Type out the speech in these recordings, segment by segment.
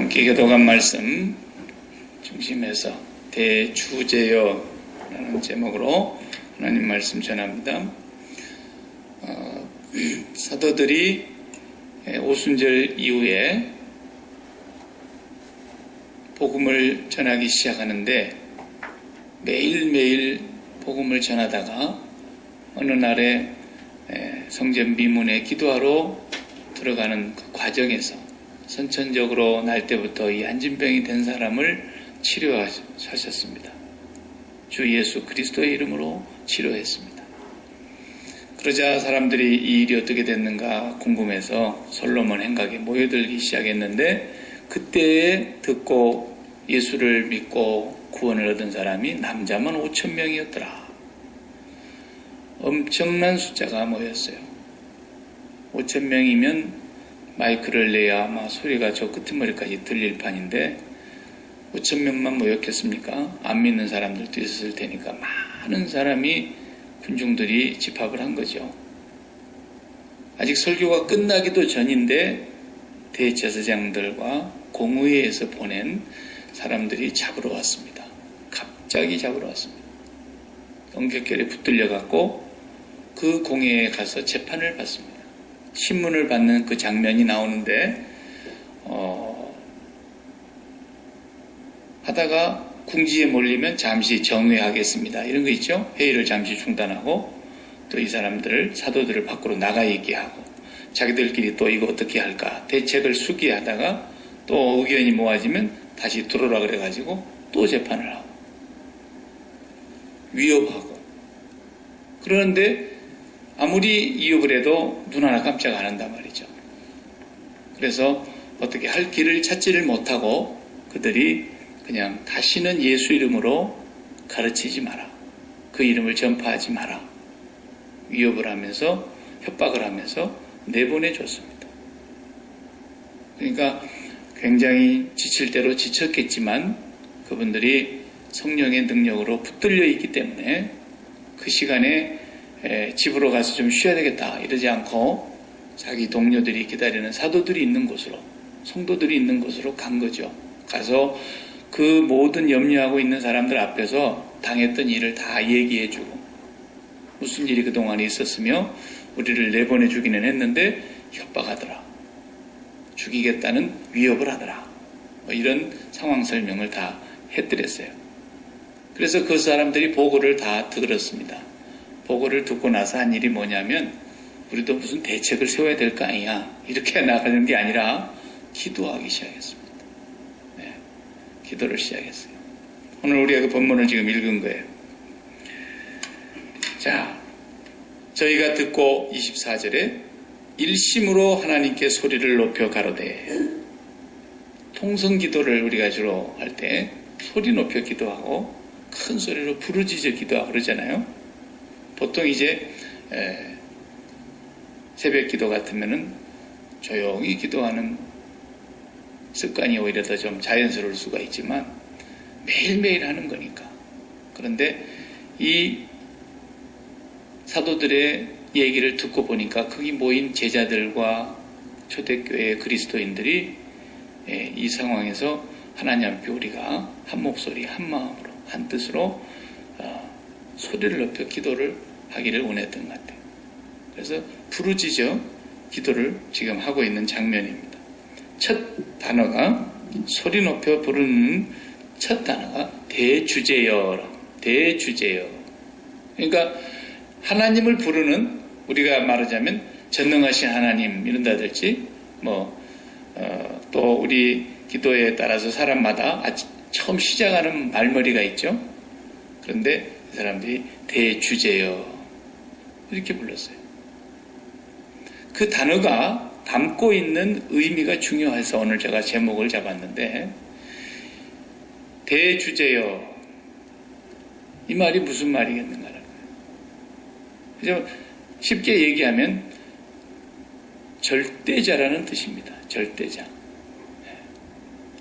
함께 교도관 말씀 중심에서 대주제여라는 제목으로 하나님 말씀 전합니다. 사도들이 오순절 이후에 복음을 전하기 시작하는데 매일매일 복음을 전하다가 어느 날에 성전 미문에 기도하러 들어가는 그 과정에서 선천적으로 날 때부터 이 안진병이 된 사람을 치료하셨습니다. 주 예수 그리스도의 이름으로 치료했습니다. 그러자 사람들이 이 일이 어떻게 됐는가 궁금해서 솔로몬 행각에 모여들기 시작했는데 그때에 듣고 예수를 믿고 구원을 얻은 사람이 남자만 5,000명이었더라. 엄청난 숫자가 모였어요. 5,000명이면 마이크를 내야 아마 소리가 저 끄트머리까지 들릴 판인데 5,000명만 모였겠습니까? 안 믿는 사람들도 있었을 테니까 많은 사람이 군중들이 집합을 한 거죠. 아직 설교가 끝나기도 전인데 대제사장들과 공의회에서 보낸 사람들이 잡으러 왔습니다. 갑자기 잡으러 왔습니다. 연결결에 붙들려 갖고 그 공회에 가서 재판을 받습니다. 신문을 받는 그 장면이 나오는데 하다가 궁지에 몰리면 잠시 정회하겠습니다. 이런 거 있죠? 회의를 잠시 중단하고 또 이 사람들을 사도들을 밖으로 나가 얘기하고 자기들끼리 또 이거 어떻게 할까 대책을 수기하다가 또 의견이 모아지면 다시 들어오라 그래가지고 또 재판을 하고 위협하고 그러는데 아무리 위협을 해도 눈 하나 깜짝 안 한단 말이죠. 그래서 어떻게 할 길을 찾지를 못하고 그들이 그냥 다시는 예수 이름으로 가르치지 마라. 그 이름을 전파하지 마라. 위협을 하면서 협박을 하면서 내보내줬습니다. 그러니까 굉장히 지칠 대로 지쳤겠지만 그분들이 성령의 능력으로 붙들려 있기 때문에 그 시간에 집으로 가서 좀 쉬어야 되겠다 이러지 않고 자기 동료들이 기다리는 사도들이 있는 곳으로 성도들이 있는 곳으로 간 거죠. 가서 그 모든 염려하고 있는 사람들 앞에서 당했던 일을 다 얘기해주고 무슨 일이 그동안에 있었으며 우리를 내보내 주기는 했는데 협박하더라. 죽이겠다는 위협을 하더라. 뭐 이런 상황 설명을 다 해드렸어요. 그래서 그 사람들이 보고를 다 들었습니다. 보고를 듣고 나서 한 일이 뭐냐면 우리도 무슨 대책을 세워야 될 거 아니야. 이렇게 나가는 게 아니라 기도하기 시작했습니다. 네, 기도를 시작했어요. 오늘 우리가 그 본문을 지금 읽은 거예요. 자, 저희가 듣고 24절에 일심으로 하나님께 소리를 높여 가로되 통성기도를 우리가 주로 할 때 소리 높여 기도하고 큰 소리로 부르짖어 기도하고 그러잖아요. 보통 이제 새벽 기도 같으면은 조용히 기도하는 습관이 오히려 더 좀 자연스러울 수가 있지만 매일매일 하는 거니까. 그런데 이 사도들의 얘기를 듣고 보니까 거기 모인 제자들과 초대교회 그리스도인들이 이 상황에서 하나님 앞에 우리가 한 목소리 한 마음으로 한 뜻으로 소리를 높여 기도를 하기를 원했던 것 같아요. 그래서 부르짖어 기도를 지금 하고 있는 장면입니다. 첫 단어가 소리 높여 부르는 첫 단어가 대주제여. 대주제여. 그러니까 하나님을 부르는 우리가 말하자면 전능하신 하나님 이런다든지 또 우리 기도에 따라서 사람마다 처음 시작하는 말머리가 있죠. 그런데 이 사람들이 대주제여 이렇게 불렀어요. 그 단어가 담고 있는 의미가 중요해서 오늘 제가 제목을 잡았는데 대주제여 이 말이 무슨 말이겠는가. 그래서 쉽게 얘기하면 절대자라는 뜻입니다. 절대자.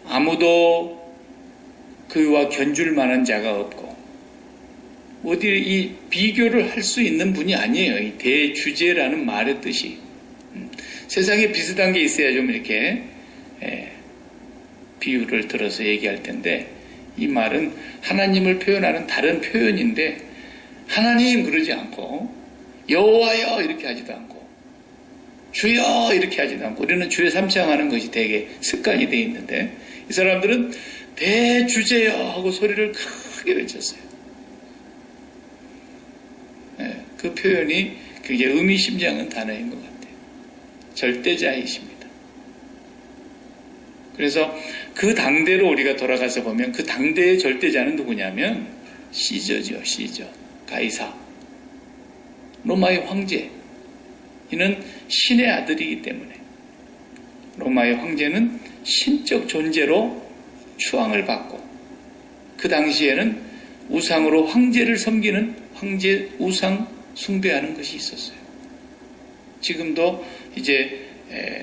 아무도 그와 견줄 만한 자가 없고 어디 이 비교를 할 수 있는 분이 아니에요. 이 대주제라는 말의 뜻이. 세상에 비슷한 게 있어야 좀 이렇게 비유를 들어서 얘기할 텐데 이 말은 하나님을 표현하는 다른 표현인데 하나님 그러지 않고 여호와여 이렇게 하지도 않고 주여 이렇게 하지도 않고 우리는 주여 삼창하는 것이 되게 습관이 돼 있는데 이 사람들은 대주제여 하고 소리를 크게 외쳤어요. 네, 그 표현이 굉장히 의미심장한 단어인 것 같아요. 절대자이십니다. 그래서 그 당대로 우리가 돌아가서 보면 그 당대의 절대자는 누구냐면 시저죠. 시저. 가이사. 로마의 황제. 이는 신의 아들이기 때문에 로마의 황제는 신적 존재로 추앙을 받고 그 당시에는 우상으로 황제를 섬기는 황제 우상 숭배하는 것이 있었어요. 지금도 이제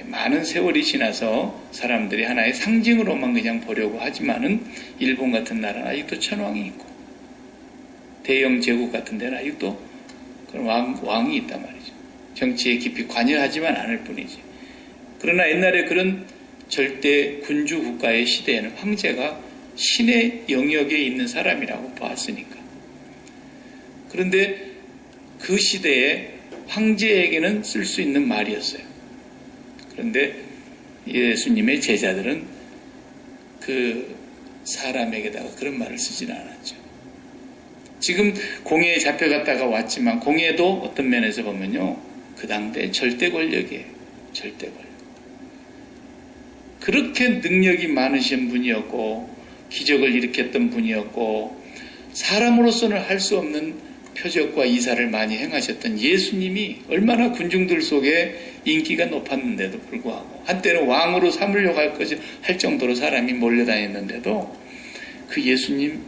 많은 세월이 지나서 사람들이 하나의 상징으로만 그냥 보려고 하지만은 일본 같은 나라는 아직도 천왕이 있고 대영 제국 같은 데는 아직도 그런 왕이 있단 말이죠. 정치에 깊이 관여하지만 않을 뿐이지. 그러나 옛날에 그런 절대 군주 국가의 시대에는 황제가 신의 영역에 있는 사람이라고 보았으니까. 그런데 그 시대에 황제에게는 쓸 수 있는 말이었어요. 그런데 예수님의 제자들은 그 사람에게다가 그런 말을 쓰지는 않았죠. 지금 공회에 잡혀갔다가 왔지만 공회도 어떤 면에서 보면요. 그 당대 절대 권력이에요. 절대 권력. 그렇게 능력이 많으신 분이었고 기적을 일으켰던 분이었고 사람으로서는 할 수 없는 표적과 이사를 많이 행하셨던 예수님이 얼마나 군중들 속에 인기가 높았는데도 불구하고 한때는 왕으로 삼으려고 할 정도로 사람이 몰려다녔는데도 그 예수님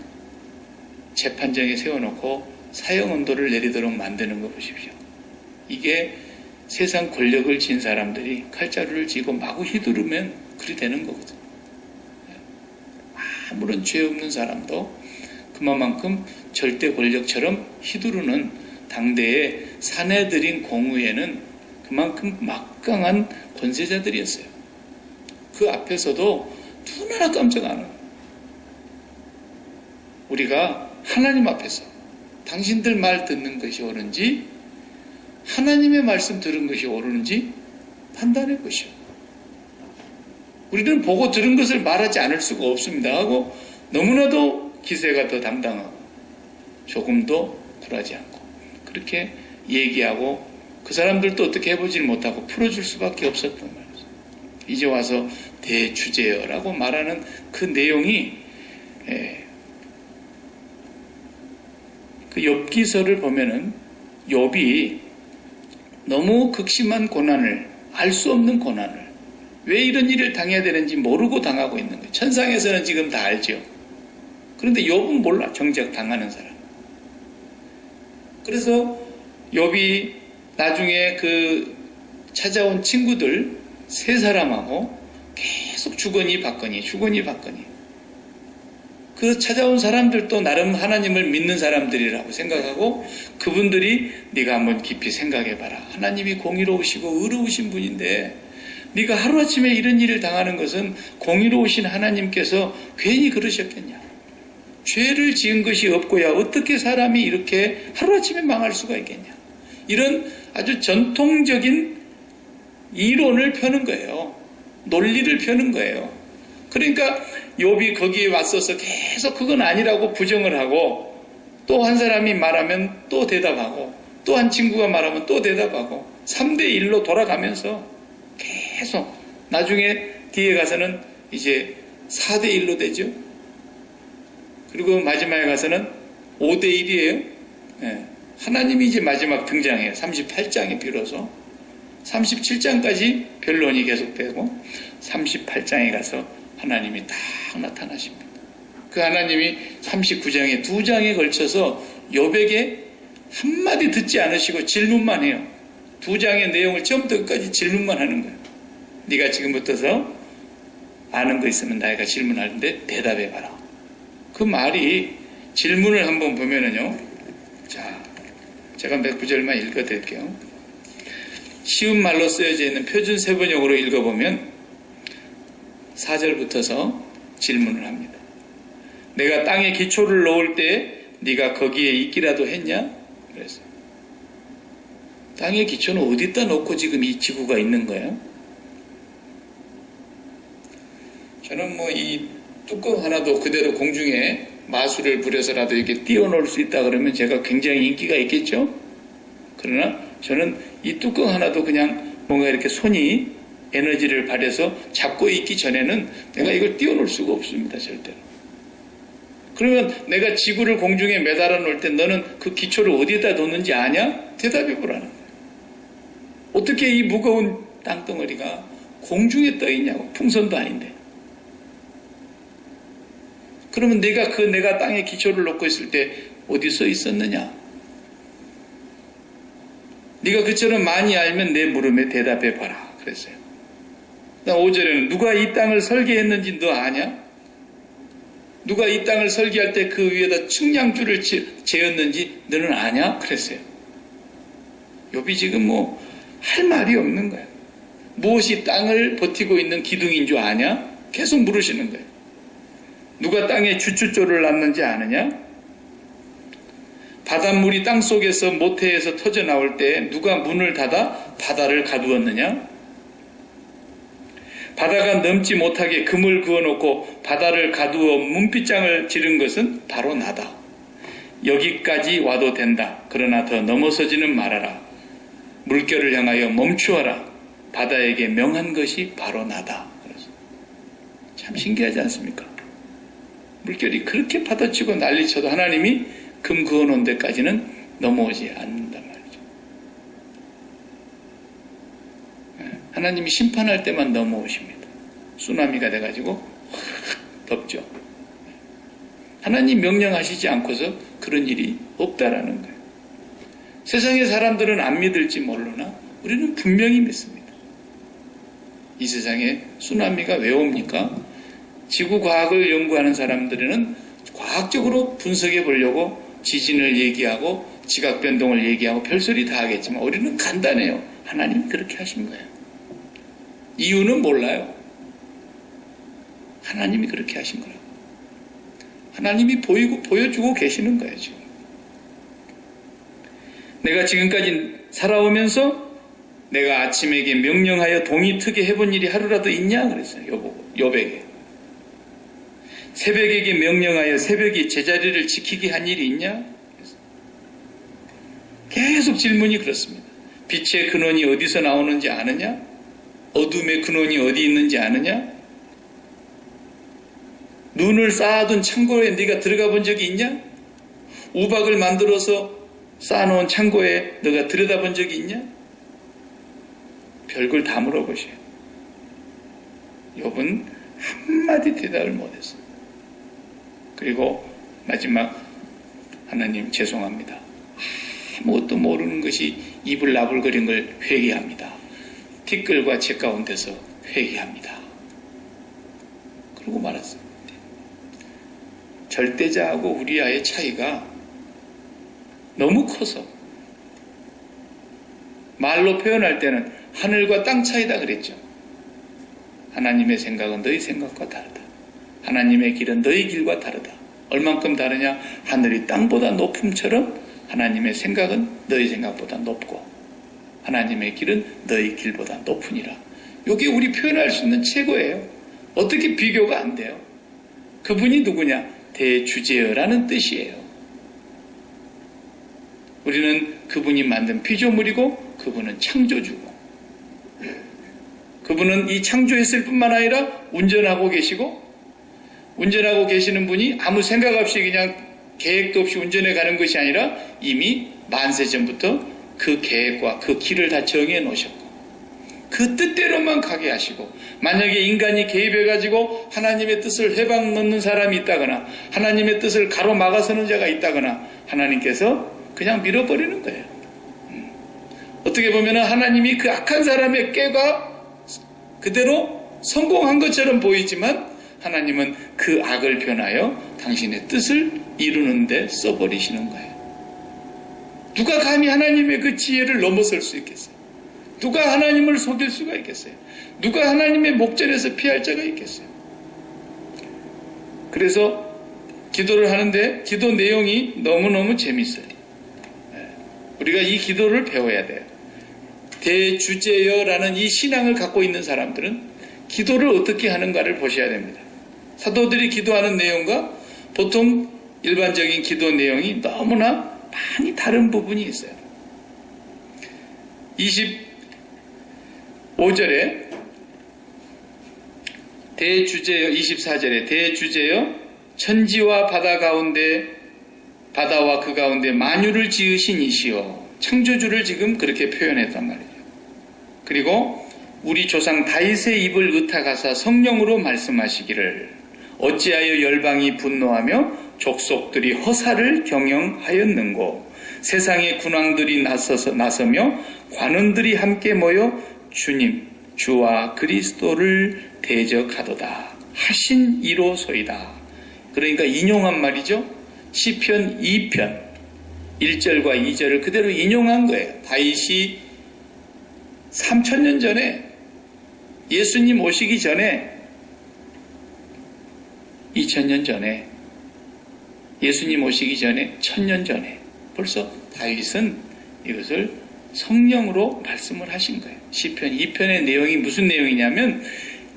재판정에 세워놓고 사형언도를 내리도록 만드는 거 보십시오. 이게 세상 권력을 진 사람들이 칼자루를 쥐고 마구 휘두르면 그리 되는 거거든요. 아무런 죄 없는 사람도 그만큼 절대 권력처럼 휘두르는 당대의 사내들인 공의회는 그만큼 막강한 권세자들이었어요. 그 앞에서도 누구나 깜짝 안 해요. 우리가 하나님 앞에서 당신들 말 듣는 것이 옳은지 하나님의 말씀 들은 것이 옳은지 판단해 보시오. 우리는 보고 들은 것을 말하지 않을 수가 없습니다 하고 너무나도 기세가 더 당당하고 조금도 굴하지 않고 그렇게 얘기하고 그 사람들도 어떻게 해보질 못하고 풀어줄 수밖에 없었단 말이죠. 이제 와서 대주제여라고 말하는 그 내용이 그 욥기서를 보면은 욥이 너무 극심한 고난을 알 수 없는 고난을 왜 이런 일을 당해야 되는지 모르고 당하고 있는 거예요. 천상에서는 지금 다 알죠. 그런데 욥은 몰라. 정작 당하는 사람. 그래서 욥이 나중에 그 찾아온 친구들 세 사람하고 계속 주거니 받거니 그 찾아온 사람들도 나름 하나님을 믿는 사람들이라고 생각하고 그분들이 네가 한번 깊이 생각해봐라. 하나님이 공의로우시고 의로우신 분인데 네가 하루아침에 이런 일을 당하는 것은 공의로우신 하나님께서 괜히 그러셨겠냐. 죄를 지은 것이 없고야 어떻게 사람이 이렇게 하루아침에 망할 수가 있겠냐. 이런 아주 전통적인 이론을 펴는 거예요. 논리를 펴는 거예요. 그러니까 욥이 거기에 왔어서 계속 그건 아니라고 부정을 하고 또 한 사람이 말하면 또 대답하고 또 한 친구가 말하면 또 대답하고 3대1로 돌아가면서 계속 나중에 뒤에 가서는 이제 4대1로 되죠. 그리고 마지막에 가서는 5대1이에요. 하나님이 이제 마지막 등장해요. 38장에 비로소 37장까지 변론이 계속되고 38장에 가서 하나님이 딱 나타나십니다. 그 하나님이 39장에 2장에 걸쳐서 욥에게 한마디 듣지 않으시고 질문만 해요. 2장의 내용을 처음부터 끝까지 질문만 하는 거예요. 네가 지금부터서 아는 거 있으면 나이가 질문하는데 대답해봐라. 그 말이 질문을 한번 보면은요. 자, 제가 몇 구절만 읽어드릴게요. 쉬운 말로 쓰여져 있는 표준 세번역으로 읽어보면 4절부터서 질문을 합니다. 내가 땅에 기초를 놓을 때 네가 거기에 있기라도 했냐? 그래서 땅의 기초는 어디다 놓고 지금 이 지구가 있는 거예요? 저는 뭐 이 뚜껑 하나도 그대로 공중에 마술을 부려서라도 이렇게 띄워놓을 수 있다 그러면 제가 굉장히 인기가 있겠죠? 그러나 저는 이 뚜껑 하나도 그냥 뭔가 이렇게 손이 에너지를 발해서 잡고 있기 전에는 내가 이걸 띄워놓을 수가 없습니다. 절대로. 그러면 내가 지구를 공중에 매달아 놓을 때 너는 그 기초를 어디에다 놓는지 아냐? 대답해 보라는 거예요. 어떻게 이 무거운 땅덩어리가 공중에 떠 있냐고. 풍선도 아닌데. 그러면 내가 땅에 기초를 놓고 있을 때 어디 써 있었느냐? 네가 그처럼 많이 알면 내 물음에 대답해 봐라. 그랬어요. 5절에는 누가 이 땅을 설계했는지 너 아냐? 누가 이 땅을 설계할 때 그 위에다 측량줄을 재었는지 너는 아냐? 그랬어요. 욥이 지금 뭐 할 말이 없는 거예요. 무엇이 땅을 버티고 있는 기둥인 줄 아냐? 계속 물으시는 거예요. 누가 땅에 주춧돌을 놨는지 아느냐? 바닷물이 땅속에서 모태에서 터져 나올 때 누가 문을 닫아 바다를 가두었느냐? 바다가 넘지 못하게 금을 그어놓고 바다를 가두어 문빗장을 지른 것은 바로 나다. 여기까지 와도 된다. 그러나 더 넘어서지는 말아라. 물결을 향하여 멈추어라. 바다에게 명한 것이 바로 나다. 그래서 참 신기하지 않습니까? 물결이 그렇게 파도치고 난리쳐도 하나님이 금 그어놓은 데까지는 넘어오지 않는단 말이죠. 하나님이 심판할 때만 넘어오십니다. 쓰나미가 돼가지고 확 덮죠. 하나님 명령하시지 않고서 그런 일이 없다라는 거예요. 세상의 사람들은 안 믿을지 모르나 우리는 분명히 믿습니다. 이 세상에 쓰나미가 왜 옵니까? 지구과학을 연구하는 사람들은 과학적으로 분석해 보려고 지진을 얘기하고 지각변동을 얘기하고 별소리 다 하겠지만 우리는 간단해요. 하나님이 그렇게 하신 거예요. 이유는 몰라요. 하나님이 그렇게 하신 거라고. 하나님이 보여주고 계시는 거예요. 지금. 내가 지금까지 살아오면서 내가 아침에게 명령하여 동이 트게 해본 일이 하루라도 있냐? 그랬어요. 욥에게. 새벽에게 명령하여 새벽이 제자리를 지키게 한 일이 있냐? 계속 질문이 그렇습니다. 빛의 근원이 어디서 나오는지 아느냐? 어둠의 근원이 어디 있는지 아느냐? 눈을 쌓아둔 창고에 네가 들어가 본 적이 있냐? 우박을 만들어서 쌓아놓은 창고에 너가 들여다본 적이 있냐? 별걸 다 물어보셔요. 욥은 한마디 대답을 못했어요. 그리고 마지막 하나님 죄송합니다. 아무것도 모르는 것이 입을 나불거린 걸 회개합니다. 티끌과 재 가운데서 회개합니다. 그러고 말았습니다. 절대자하고 우리와의 차이가 너무 커서 말로 표현할 때는 하늘과 땅 차이다 그랬죠. 하나님의 생각은 너희 생각과 다르다. 하나님의 길은 너희 길과 다르다. 얼만큼 다르냐? 하늘이 땅보다 높음처럼 하나님의 생각은 너희 생각보다 높고 하나님의 길은 너희 길보다 높으니라. 이게 우리 표현할 수 있는 최고예요. 어떻게 비교가 안 돼요? 그분이 누구냐? 대주제어라는 뜻이에요. 우리는 그분이 만든 피조물이고 그분은 창조주고 그분은 이 창조했을 뿐만 아니라 운전하고 계시고 운전하고 계시는 분이 아무 생각 없이 그냥 계획도 없이 운전해 가는 것이 아니라 이미 만세 전부터 그 계획과 그 길을 다 정해 놓으셨고 그 뜻대로만 가게 하시고 만약에 인간이 개입해가지고 하나님의 뜻을 회방 넣는 사람이 있다거나 하나님의 뜻을 가로막아서는 자가 있다거나 하나님께서 그냥 밀어버리는 거예요. 어떻게 보면 하나님이 그 악한 사람의 꾀가 그대로 성공한 것처럼 보이지만 하나님은 그 악을 변하여 당신의 뜻을 이루는 데 써버리시는 거예요. 누가 감히 하나님의 그 지혜를 넘어설 수 있겠어요? 누가 하나님을 속일 수가 있겠어요? 누가 하나님의 목전에서 피할 자가 있겠어요? 그래서 기도를 하는데 기도 내용이 너무너무 재밌어요. 우리가 이 기도를 배워야 돼요. 대주제여라는 이 신앙을 갖고 있는 사람들은 기도를 어떻게 하는가를 보셔야 됩니다. 사도들이 기도하는 내용과 보통 일반적인 기도 내용이 너무나 많이 다른 부분이 있어요. 25절에 대주제여, 24절에 대주제여 천지와 바다 가운데 바다와 그 가운데 만유를 지으신 이시여, 창조주를 지금 그렇게 표현했단 말이에요. 그리고 우리 조상 다윗의 입을 의탁하사 성령으로 말씀하시기를 어찌하여 열방이 분노하며 족속들이 허사를 경영하였는고 세상의 군왕들이 나서며 관원들이 함께 모여 주님 주와 그리스도를 대적하도다 하신 이로소이다. 그러니까 인용한 말이죠. 시편 2편 1절과 2절을 그대로 인용한 거예요. 다윗이 3000년 전에 예수님 오시기 전에 2000년 전에 예수님 오시기 전에 1000년 전에 벌써 다윗은 이것을 성령으로 말씀을 하신 거예요. 시편 2편의 내용이 무슨 내용이냐면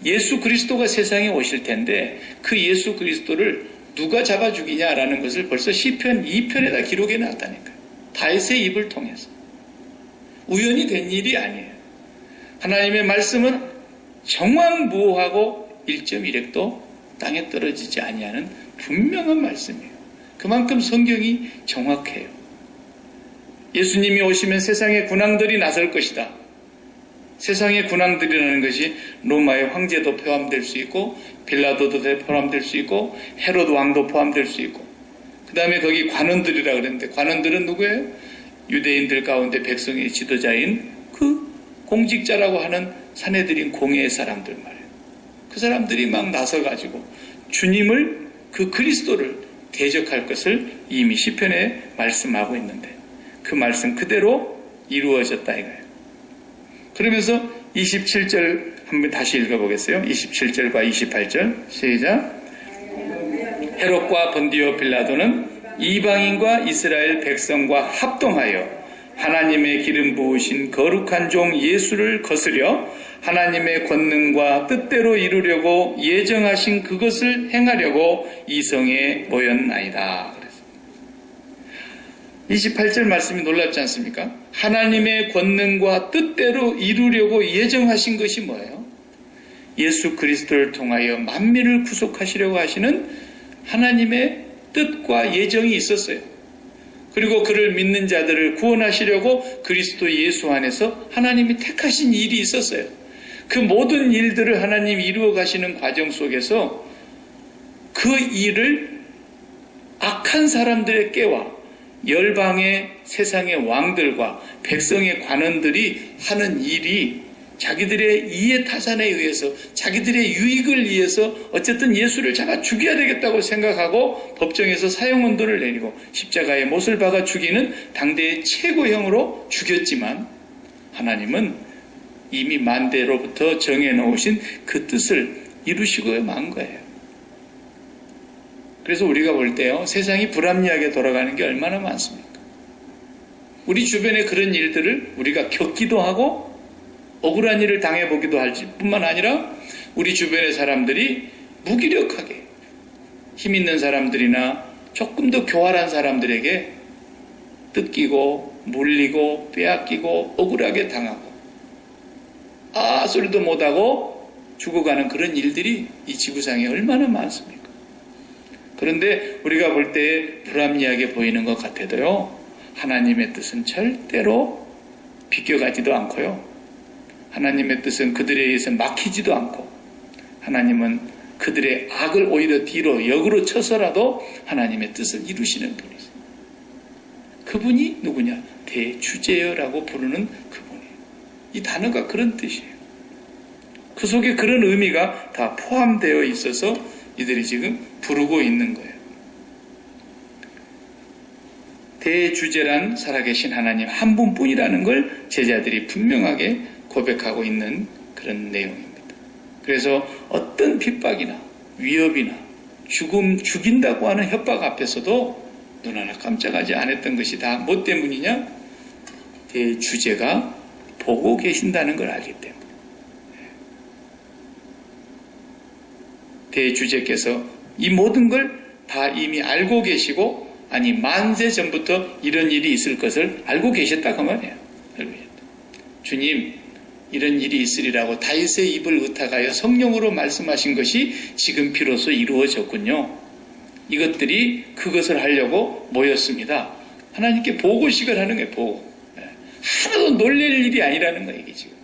예수 그리스도가 세상에 오실 텐데 그 예수 그리스도를 누가 잡아 죽이냐라는 것을 벌써 시편 2편에다 기록해 놨다니까요. 다윗의 입을 통해서. 우연히 된 일이 아니에요. 하나님의 말씀은 정확무오하고 1.1핵도 땅에 떨어지지 아니하는 분명한 말씀이에요. 그만큼 성경이 정확해요. 예수님이 오시면 세상의 군왕들이 나설 것이다. 세상의 군왕들이라는 것이 로마의 황제도 포함될 수 있고 빌라도도 포함될 수 있고 헤롯 왕도 포함될 수 있고 그 다음에 거기 관원들이라 그랬는데 관원들은 누구예요? 유대인들 가운데 백성의 지도자인 그 공직자라고 하는 사내들인 공예의 사람들 말이에요. 그 사람들이 막 나서가지고 주님을 그 그리스도를 대적할 것을 이미 시편에 말씀하고 있는데 그 말씀 그대로 이루어졌다 이거예요. 그러면서 27절 한번 다시 읽어보겠어요. 27절과 28절 시작. 헤롯과 본디오 빌라도는 이방인과 이스라엘 백성과 합동하여 하나님의 기름 부으신 거룩한 종 예수를 거스려 하나님의 권능과 뜻대로 이루려고 예정하신 그것을 행하려고 이성에 모였나이다. 28절 말씀이 놀랍지 않습니까? 하나님의 권능과 뜻대로 이루려고 예정하신 것이 뭐예요? 예수 그리스도를 통하여 만민을 구속하시려고 하시는 하나님의 뜻과 예정이 있었어요. 그리고 그를 믿는 자들을 구원하시려고 그리스도 예수 안에서 하나님이 택하신 일이 있었어요. 그 모든 일들을 하나님이 이루어 가시는 과정 속에서 그 일을 악한 사람들의 깨와 열방의 세상의 왕들과 백성의 관원들이 하는 일이 자기들의 이해 타산에 의해서 자기들의 유익을 위해서 어쨌든 예수를 잡아 죽여야 되겠다고 생각하고 법정에서 사형언도를 내리고 십자가에 못을 박아 죽이는 당대의 최고형으로 죽였지만 하나님은 이미 만대로부터 정해놓으신 그 뜻을 이루시고 만 거예요. 그래서 우리가 볼 때요, 세상이 불합리하게 돌아가는 게 얼마나 많습니까? 우리 주변에 그런 일들을 우리가 겪기도 하고 억울한 일을 당해보기도 할 뿐만 아니라 우리 주변의 사람들이 무기력하게 힘 있는 사람들이나 조금 더 교활한 사람들에게 뜯기고 물리고 빼앗기고 억울하게 당하고 소리도 못하고 죽어가는 그런 일들이 이 지구상에 얼마나 많습니까? 그런데 우리가 볼 때 불합리하게 보이는 것 같아도요, 하나님의 뜻은 절대로 비껴가지도 않고요, 하나님의 뜻은 그들에 의해서 막히지도 않고, 하나님은 그들의 악을 오히려 뒤로 역으로 쳐서라도 하나님의 뜻을 이루시는 분이세요. 그분이 누구냐? 대주제여라고 부르는 그분이에요. 이 단어가 그런 뜻이에요. 그 속에 그런 의미가 다 포함되어 있어서 이들이 지금 부르고 있는 거예요. 대주제란 살아계신 하나님 한 분뿐이라는 걸 제자들이 분명하게 고백하고 있는 그런 내용입니다. 그래서 어떤 핍박이나 위협이나 죽인다고 하는 협박 앞에서도 눈 하나 깜짝하지 않았던 것이 다 뭐 때문이냐? 대주제가 보고 계신다는 걸 알기 때문에. 대주제께서 이 모든 걸 다 이미 알고 계시고, 아니 만세 전부터 이런 일이 있을 것을 알고 계셨다고 말이에요. 알고 계셨다. 주님, 이런 일이 있으리라고 다윗의 입을 의탁하여 성령으로 말씀하신 것이 지금 비로소 이루어졌군요. 이것들이 그것을 하려고 모였습니다. 하나님께 보고식을 하는 거예요. 보고. 하나도 놀랄 일이 아니라는 거예요. 이게 지금.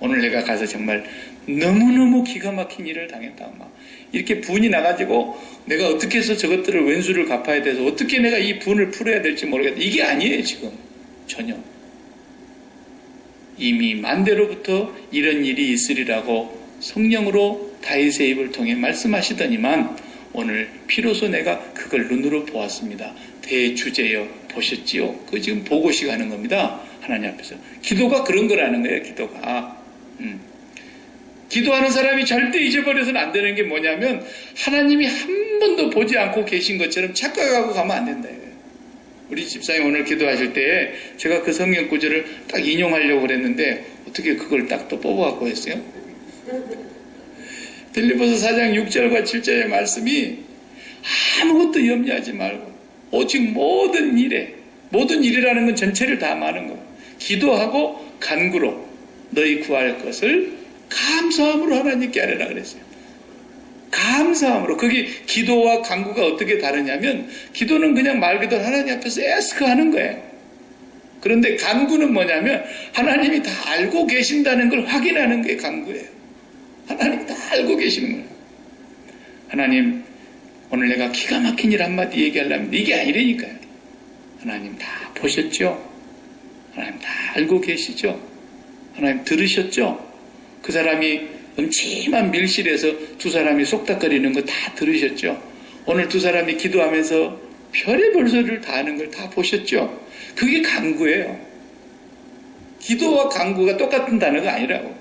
오늘 내가 가서 정말 너무너무 기가 막힌 일을 당했다. 막 이렇게 분이 나가지고 내가 어떻게 해서 저것들을 왼수를 갚아야 돼서 어떻게 내가 이 분을 풀어야 될지 모르겠다. 이게 아니에요. 지금. 전혀. 이미 만대로부터 이런 일이 있으리라고 성령으로 다윗의 입을 통해 말씀하시더니만 오늘 비로소 내가 그걸 눈으로 보았습니다. 대주제여 보셨지요? 그 지금 보고식 하는 겁니다. 하나님 앞에서. 기도가 그런 거라는 거예요. 기도가. 기도하는 사람이 절대 잊어버려서는 안 되는 게 뭐냐면 하나님이 한 번도 보지 않고 계신 것처럼 착각하고 가면 안 된다. 우리 집사님 오늘 기도하실 때 제가 그 성경 구절을 딱 인용하려고 그랬는데 어떻게 그걸 딱 또 뽑아갖고 했어요? 빌립보서 4장 6절과 7절의 말씀이 아무것도 염려하지 말고 오직 모든 일이라는 건 전체를 다 말하는 거예요. 기도하고 간구로 너희 구할 것을 감사함으로 하나님께 아뢰라 그랬어요. 감사함으로. 그게 기도와 간구가 어떻게 다르냐면 기도는 그냥 말 그대로 하나님 앞에서 에스크하는 거예요. 그런데 간구는 뭐냐면 하나님이 다 알고 계신다는 걸 확인하는 게 간구예요. 하나님 다 알고 계시는 거예요. 하나님, 오늘 내가 기가 막힌 일 한마디 얘기하려면 이게 아니라니까요. 하나님 다 보셨죠? 하나님 다 알고 계시죠? 하나님 들으셨죠? 그 사람이 음침한 밀실에서 두 사람이 속닥거리는 거 다 들으셨죠? 오늘 두 사람이 기도하면서 별의별 소리를 다 하는 걸 다 보셨죠? 그게 간구예요. 기도와 간구가 똑같은 단어가 아니라고.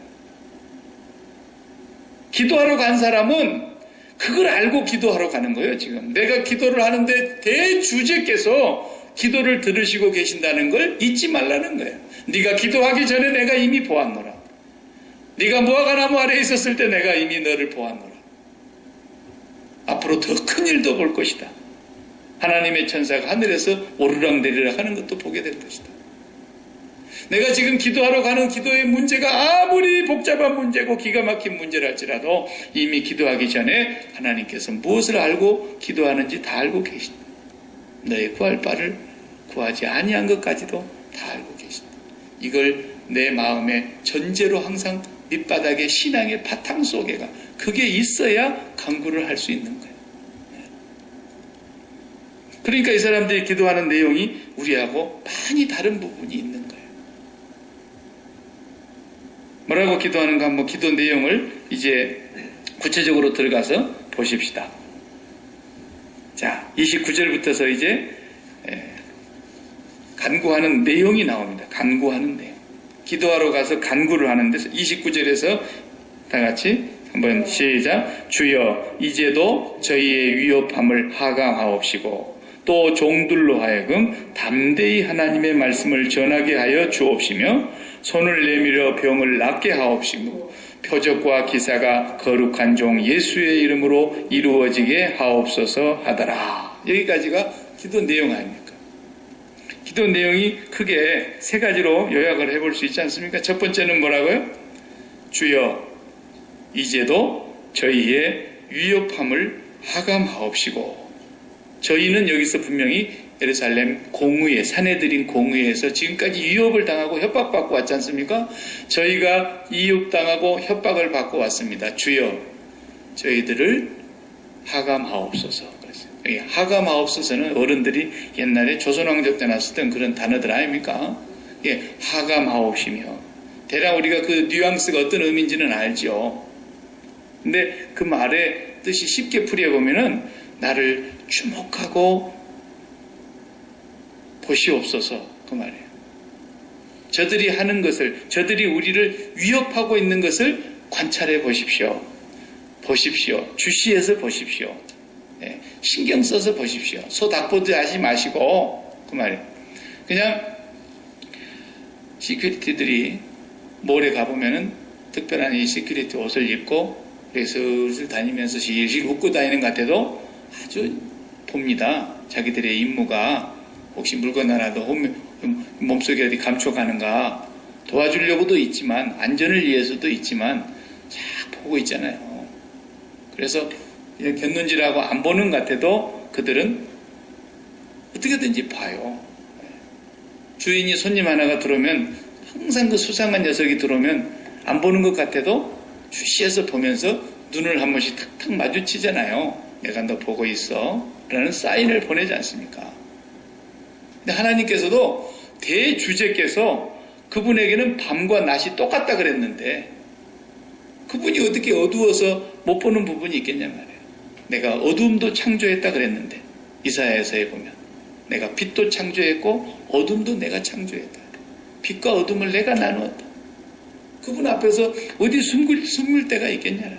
기도하러 간 사람은 그걸 알고 기도하러 가는 거예요. 지금 내가 기도를 하는데 대주제께서 기도를 들으시고 계신다는 걸 잊지 말라는 거예요. 네가 기도하기 전에 내가 이미 보았노라. 네가 무화과나무 아래에 있었을 때 내가 이미 너를 보았노라. 앞으로 더 큰 일도 볼 것이다. 하나님의 천사가 하늘에서 오르락내리락 하는 것도 보게 될 것이다. 내가 지금 기도하러 가는 기도의 문제가 아무리 복잡한 문제고 기가 막힌 문제랄지라도 이미 기도하기 전에 하나님께서 무엇을 알고 기도하는지 다 알고 계신다. 너의 구할 바를 구하지 아니한 것까지도 다 알고 계신다. 이걸 내 마음의 전제로 항상 밑바닥의 신앙의 바탕 속에가 그게 있어야 간구를 할 수 있는 거예요. 그러니까 이 사람들이 기도하는 내용이 우리하고 많이 다른 부분이 있는 거예요. 뭐라고 기도하는가 한번 기도 내용을 이제 구체적으로 들어가서 보십시다. 자, 29절부터서 이제 간구하는 내용이 나옵니다. 간구하는 내용. 기도하러 가서 간구를 하는데 29절에서 다 같이 한번 시작. 주여 이제도 저희의 위협함을 하강하옵시고 또 종들로 하여금 담대히 하나님의 말씀을 전하게 하여 주옵시며 손을 내밀어 병을 낫게 하옵시고 표적과 기사가 거룩한 종 예수의 이름으로 이루어지게 하옵소서 하더라. 여기까지가 기도 내용 아닙니까? 기도 내용이 크게 세 가지로 요약을 해볼 수 있지 않습니까? 첫 번째는 뭐라고요? 주여 이제도 저희의 위협함을 하감하옵시고, 저희는 여기서 분명히 예루살렘 공의회, 사내들인 공의회에서 지금까지 위협을 당하고 협박받고 왔지 않습니까? 저희가 위협당하고 협박을 받고 왔습니다. 주여 저희들을 하감하옵소서. 그랬어요. 하감하옵소서는 어른들이 옛날에 조선왕족 때 나왔던 그런 단어들 아닙니까? 하감하옵시며, 대략 우리가 그 뉘앙스가 어떤 의미인지는 알죠. 근데 그 말의 뜻이 쉽게 풀이해보면은 나를 주목하고 보시옵소서, 그 말이에요. 저들이 하는 것을, 저들이 우리를 위협하고 있는 것을 관찰해 보십시오. 보십시오. 주시해서 보십시오. 예, 신경 써서 보십시오. 소 닭보듯 하지 마시고, 그 말이에요. 그냥 시큐리티들이 몰에 가보면은 특별한 이 시큐리티 옷을 입고 슬슬 다니면서 실실 웃고 다니는 것 같아도 아주 봅니다. 자기들의 임무가 혹시 물건 하나도 몸속에 어디 감춰가는가 도와주려고도 있지만, 안전을 위해서도 있지만 쫙 보고 있잖아요. 그래서 그냥 곁눈질하고 안 보는 것 같아도 그들은 어떻게든지 봐요. 주인이 손님 하나가 들어오면 항상 그 수상한 녀석이 들어오면 안 보는 것 같아도 주시해서 보면서 눈을 한 번씩 탁탁 마주치잖아요. 내가 너 보고 있어 라는 사인을 보내지 않습니까? 근데 하나님께서도 대주제께서 그분에게는 밤과 낮이 똑같다 그랬는데 그분이 어떻게 어두워서 못 보는 부분이 있겠냐 말이에요. 내가 어둠도 창조했다 그랬는데 이사야서에 보면 내가 빛도 창조했고 어둠도 내가 창조했다. 빛과 어둠을 내가 나누었다. 그분 앞에서 어디 숨을 데가 있겠냐.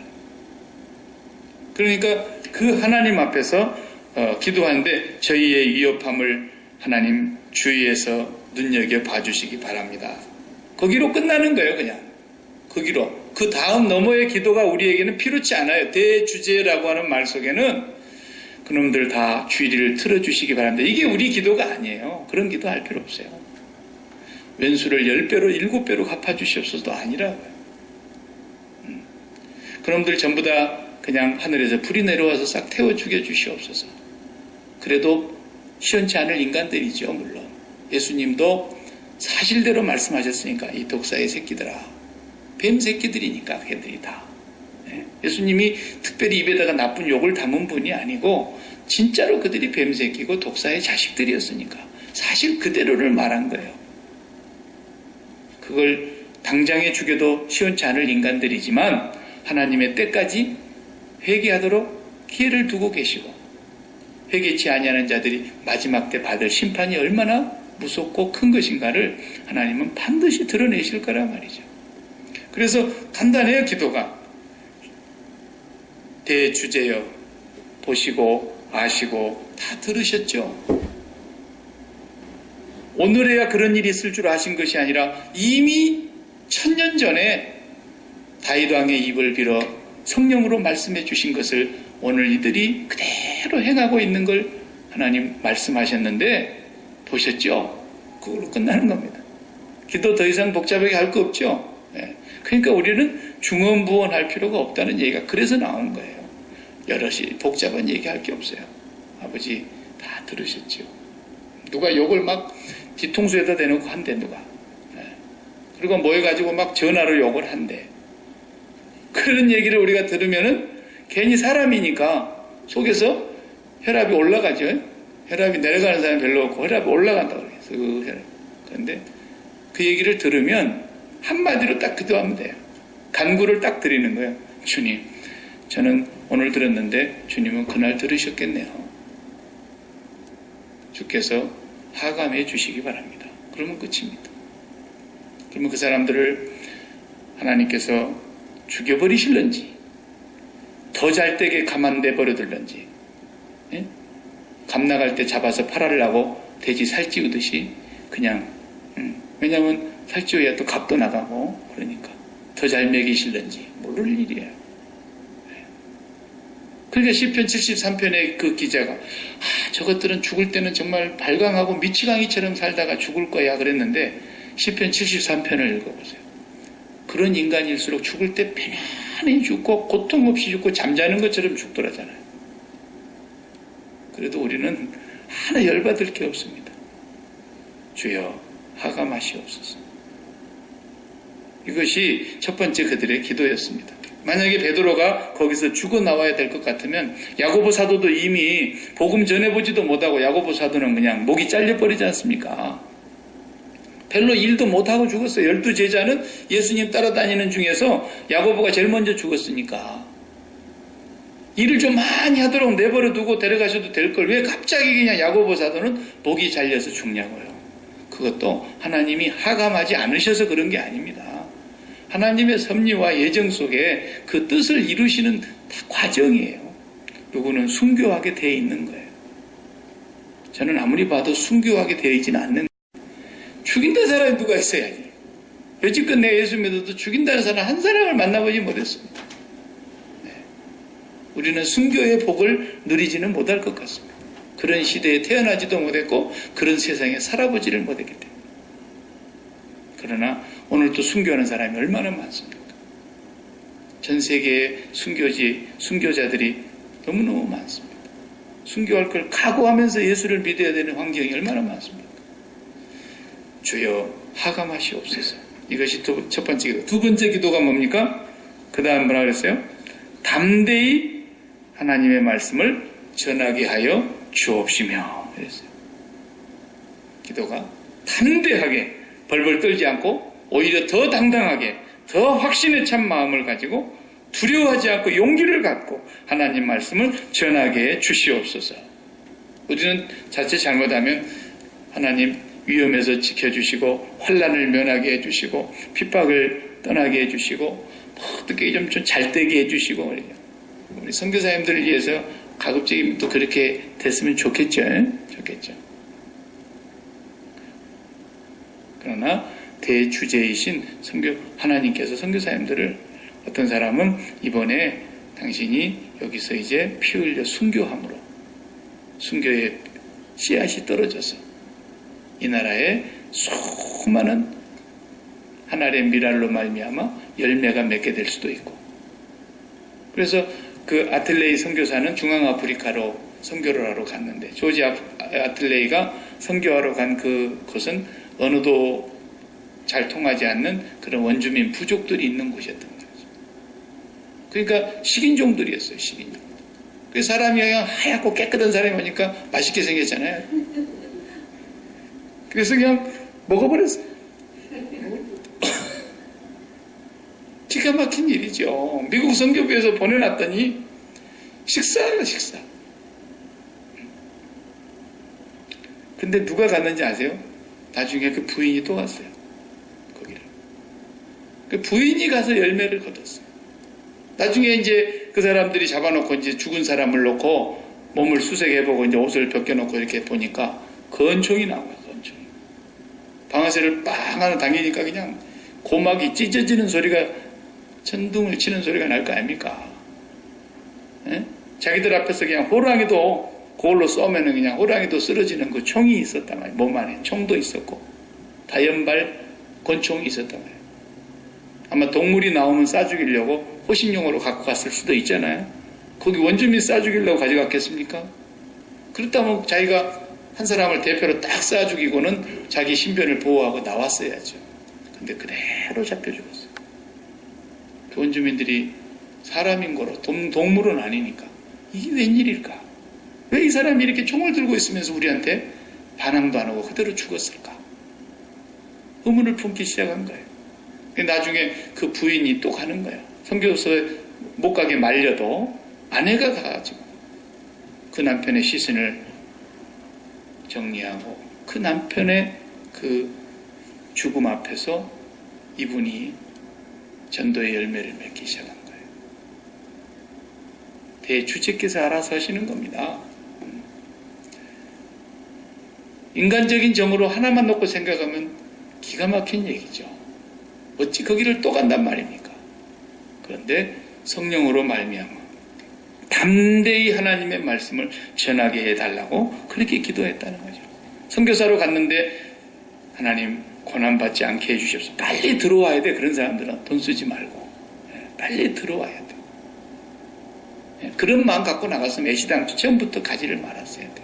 그러니까 그 하나님 앞에서 기도하는데 저희의 위협함을 하나님 주위에서 눈여겨 봐주시기 바랍니다. 거기로 끝나는 거예요. 그냥 거기로. 그 다음 너머의 기도가 우리에게는 필요치 않아요. 대주제라고 하는 말 속에는 그놈들 다 주의를 틀어주시기 바랍니다. 이게 우리 기도가 아니에요. 그런 기도 할 필요 없어요. 왼수를 10배로 7배로 갚아주시옵소서도 아니라고요. 그놈들 전부 다 그냥 하늘에서 불이 내려와서 싹 태워 죽여주시옵소서. 그래도 시원치 않을 인간들이죠. 물론 예수님도 사실대로 말씀하셨으니까 이 독사의 새끼들아, 뱀 새끼들이니까 걔들이 다. 예수님이 특별히 입에다가 나쁜 욕을 담은 분이 아니고 진짜로 그들이 뱀 새끼고 독사의 자식들이었으니까 사실 그대로를 말한 거예요. 그걸 당장에 죽여도 시원치 않을 인간들이지만 하나님의 때까지 회개하도록 기회를 두고 계시고 회개치 아니하는 자들이 마지막 때 받을 심판이 얼마나 무섭고 큰 것인가를 하나님은 반드시 드러내실 거란 말이죠. 그래서 간단해요. 기도가. 대주제여 보시고 아시고 다 들으셨죠. 오늘에야 그런 일이 있을 줄 아신 것이 아니라 이미 1000년 전에 다윗 왕의 입을 빌어 성령으로 말씀해 주신 것을 오늘 이들이 그대로 행하고 있는 걸 하나님 말씀하셨는데 보셨죠? 그걸로 끝나는 겁니다. 기도 더 이상 복잡하게 할 거 없죠? 그러니까 우리는 중언부언할 필요가 없다는 얘기가 그래서 나온 거예요. 여럿이 복잡한 얘기할 게 없어요. 아버지 다 들으셨죠? 누가 욕을 막 뒤통수에다 대놓고 한대 누가. 그리고 모여가지고 막 전화로 욕을 한대. 그런 얘기를 우리가 들으면은 괜히 사람이니까 속에서 혈압이 올라가죠. 혈압이 내려가는 사람이 별로 없고 혈압이 올라간다고 그래요. 그런데 그 얘기를 들으면 한마디로 딱 기도하면 돼요. 간구를 딱 드리는 거예요. 주님, 저는 오늘 들었는데 주님은 그날 들으셨겠네요. 주께서 하감해 주시기 바랍니다. 그러면 끝입니다. 그러면 그 사람들을 하나님께서 죽여버리실런지 더 잘되게 가만 내버려둘런지, 감 나갈 때 잡아서 팔아려고 돼지 살찌우듯이 그냥, 왜냐하면 살찌워야 또 값도 나가고 그러니까 더 잘 먹이실런지 모를 일이에요. 그러니까 시편 73편의 그 기자가 저것들은 죽을 때는 정말 발광하고 미치광이처럼 살다가 죽을 거야 그랬는데 시편 73편을 읽어보세요. 그런 인간일수록 죽을 때 편안히 죽고 고통 없이 죽고 잠자는 것처럼 죽더라잖아요. 그래도 우리는 하나 열받을 게 없습니다. 주여 하감하시옵소서. 이것이 첫 번째 그들의 기도였습니다. 만약에 베드로가 거기서 죽어 나와야 될 것 같으면 야고보 사도도 이미 복음 전해보지도 못하고 야고보 사도는 그냥 목이 잘려버리지 않습니까? 별로 일도 못하고 죽었어요. 12제자는 예수님 따라다니는 중에서 야고보가 제일 먼저 죽었으니까 일을 좀 많이 하도록 내버려두고 데려가셔도 될 걸 왜 갑자기 그냥 야고보 사도는 목이 잘려서 죽냐고요. 그것도 하나님이 하감하지 않으셔서 그런 게 아닙니다. 하나님의 섭리와 예정 속에 그 뜻을 이루시는 다 과정이에요. 누구는 순교하게 되어 있는 거예요. 저는 아무리 봐도 순교하게 되어 있지는 않는 거예요. 죽인다는 사람이 누가 있어야지. 여지껏 내가 예수 믿어도 죽인다는 사람 한 사람을 만나보지 못했습니다. 네. 우리는 순교의 복을 누리지는 못할 것 같습니다. 그런 시대에 태어나지도 못했고 그런 세상에 살아보지를 못했기 때문에. 그러나 오늘도 순교하는 사람이 얼마나 많습니까? 전 세계의 순교자들이 너무너무 많습니다. 순교할 걸 각오하면서 예수를 믿어야 되는 환경이 얼마나 많습니까? 주여 하감하시옵소서. 이것이 첫 번째 기도. 두 번째 기도가 뭡니까? 그 다음 뭐라 그랬어요? 담대히 하나님의 말씀을 전하게 하여 주옵시며 그랬어요. 기도가 담대하게 벌벌 떨지 않고 오히려 더 당당하게 더 확신에 찬 마음을 가지고 두려워하지 않고 용기를 갖고 하나님 말씀을 전하게 해 주시옵소서. 우리는 자칫 잘못하면 하나님 위험에서 지켜주시고 환난을 면하게 해주시고 핍박을 떠나게 해주시고 어떻게 좀 잘되게 해주시고 그래요. 우리 선교사님들을 위해서 가급적이면 또 그렇게 됐으면 좋겠죠. 좋겠죠. 그러나 대주제이신 하나님께서 선교사님들을 어떤 사람은 이번에 당신이 여기서 이제 피 흘려 순교함으로 순교의 씨앗이 떨어져서 이 나라에 수많은 하나의 미랄로 말미암아 열매가 맺게 될 수도 있고 그래서 그 아틀레이 선교사는 중앙아프리카로 선교를 하러 갔는데 조지 아틀레이가 선교하러 간 그곳은 어느도 잘 통하지 않는 그런 원주민 부족들이 있는 곳이었던 거죠. 그러니까 식인종들이었어요. 식인종. 그 사람이 그냥 하얗고 깨끗한 사람이 오니까 맛있게 생겼잖아요. 그래서 그냥 먹어버렸어요. 기가 막힌 일이죠. 미국 선교부에서 보내놨더니 식사하라 식사. 근데 누가 갔는지 아세요? 나중에 그 부인이 또 갔어요. 거기를. 그 부인이 가서 열매를 거뒀어요. 나중에 이제 그 사람들이 잡아놓고 이제 죽은 사람을 놓고 몸을 수색해보고 이제 옷을 벗겨놓고 이렇게 보니까 건총이 나와요. 건총이. 방아쇠를 빵 하나 당기니까 그냥 고막이 찢어지는 소리가 천둥을 치는 소리가 날 거 아닙니까? 에? 자기들 앞에서 그냥 호랑이도 그걸로 쏘면은 그냥 호랑이도 쓰러지는 그 총이 있었단 말이에요. 몸 안에 총도 있었고 다연발 권총이 있었단 말이에요. 아마 동물이 나오면 쏴 죽이려고 호신용으로 갖고 갔을 수도 있잖아요. 거기 원주민 쏴 죽이려고 가져갔겠습니까? 그렇다면 자기가 한 사람을 대표로 딱 쏴 죽이고는 자기 신변을 보호하고 나왔어야죠. 근데 그대로 잡혀 죽었어요. 그 원주민들이 사람인 거로 동물은 아니니까 이게 웬일일까? 왜 이 사람이 이렇게 총을 들고 있으면서 우리한테 반항도 안 하고 그대로 죽었을까? 의문을 품기 시작한 거예요. 나중에 그 부인이 또 가는 거예요. 선교소에 못 가게 말려도 아내가 가가지고 그 남편의 시신을 정리하고 그 남편의 그 죽음 앞에서 이분이 전도의 열매를 맺기 시작한 거예요. 대주제께서 알아서 하시는 겁니다. 인간적인 정으로 하나만 놓고 생각하면 기가 막힌 얘기죠. 어찌 거기를 또 간단 말입니까? 그런데 성령으로 말미암아 담대히 하나님의 말씀을 전하게 해달라고 그렇게 기도했다는 거죠. 선교사로 갔는데 하나님 고난받지 않게 해주십시오. 빨리 들어와야 돼. 그런 사람들은 돈 쓰지 말고 빨리 들어와야 돼. 그런 마음 갖고 나갔으면 애시당초 처음부터 가지를 말았어야 돼.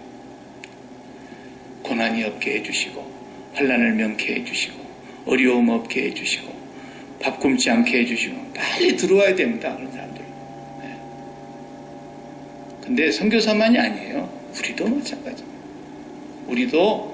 고난이 없게 해주시고 환난을 면케 해주시고 어려움 없게 해주시고 밥 굶지 않게 해주시고 빨리 들어와야 됩니다. 그런 사람들. 근데 선교사만이 아니에요. 우리도 마찬가지입니다. 우리도